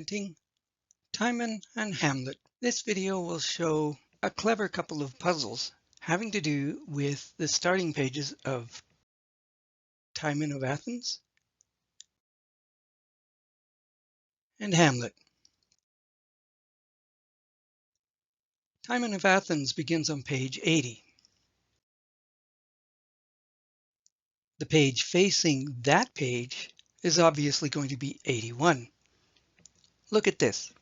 presenting Timon and Hamlet. This video will show a clever couple of puzzles having to do with the starting pages of Timon of Athens and Hamlet. Timon of Athens begins on page 80. The page facing that page is obviously going to be 81. Look at this.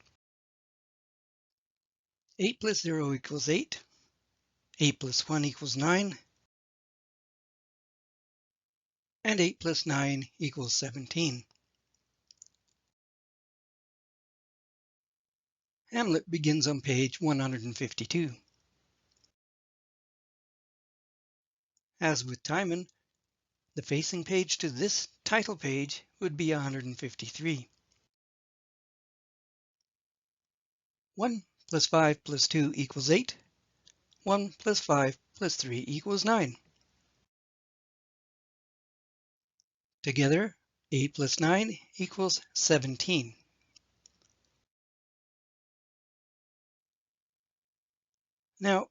8 plus 0 equals 8. 8 plus 1 equals 9. And 8 plus 9 equals 17. Hamlet begins on page 152. As with Timon, the facing page to this title page would be 153. 1 plus 5 plus 2 equals 8. 1 plus 5 plus 3 equals 9. Together, 8 plus 9 equals 17. Now,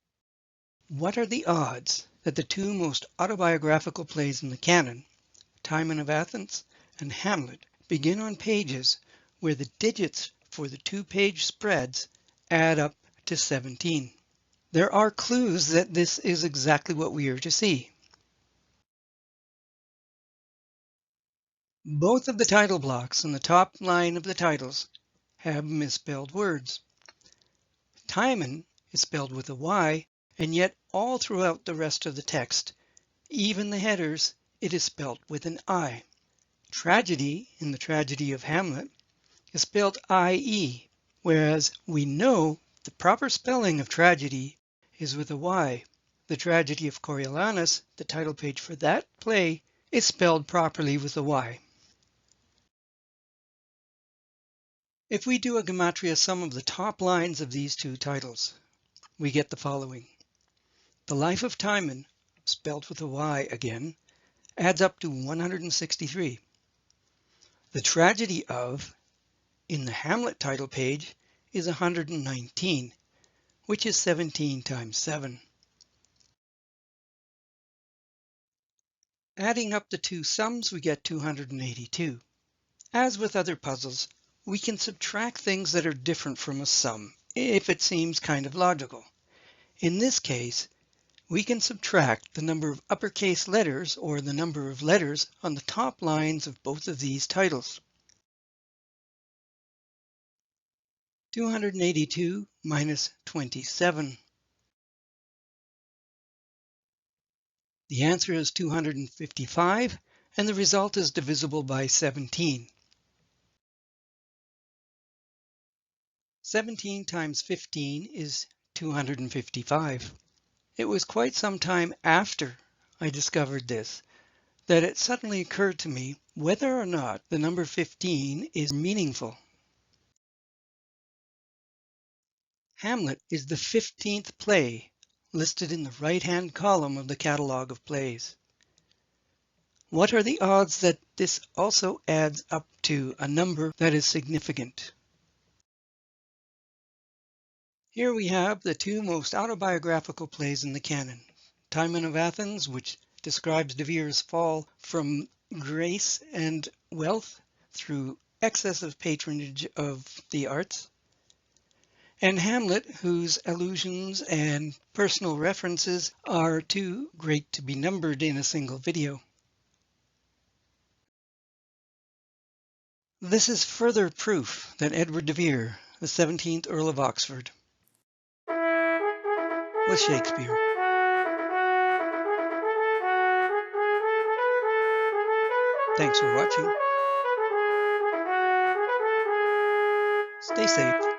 what are the odds that the two most autobiographical plays in the canon, Timon of Athens and Hamlet, begin on pages where the digits for the two-page spreads add up to 17? There are clues that this is exactly what we are to see. Both of the title blocks in the top line of the titles have misspelled words. Timon is spelled with a Y, and yet all throughout the rest of the text, even the headers, it is spelled with an I. Tragedy, in the tragedy of Hamlet, is spelled I-E, whereas we know the proper spelling of tragedy is with a Y. The tragedy of Coriolanus, the title page for that play, is spelled properly with a Y. If we do a gematria sum of the top lines of these two titles, we get the following. The Life of Timon, spelled with a Y again, adds up to 163. The Tragedy of, in the Hamlet title page, is 119, which is 17 times 7. Adding up the two sums, we get 282. As with other puzzles, we can subtract things that are different from a sum, if it seems kind of logical. In this case, we can subtract the number of uppercase letters, or the number of letters, on the top lines of both of these titles. 282 minus 27. The answer is 255, and the result is divisible by 17. 17 times 15 is 255. It was quite some time after I discovered this that it suddenly occurred to me whether or not the number 15 is meaningful. Hamlet is the 15th play listed in the right-hand column of the catalog of plays. What are the odds that this also adds up to a number that is significant? Here we have the two most autobiographical plays in the canon. Timon of Athens, which describes De Vere's fall from grace and wealth through excessive patronage of the arts, and Hamlet, whose allusions and personal references are too great to be numbered in a single video. This is further proof that Edward de Vere, the 17th Earl of Oxford, was Shakespeare. Thanks for watching. Stay safe.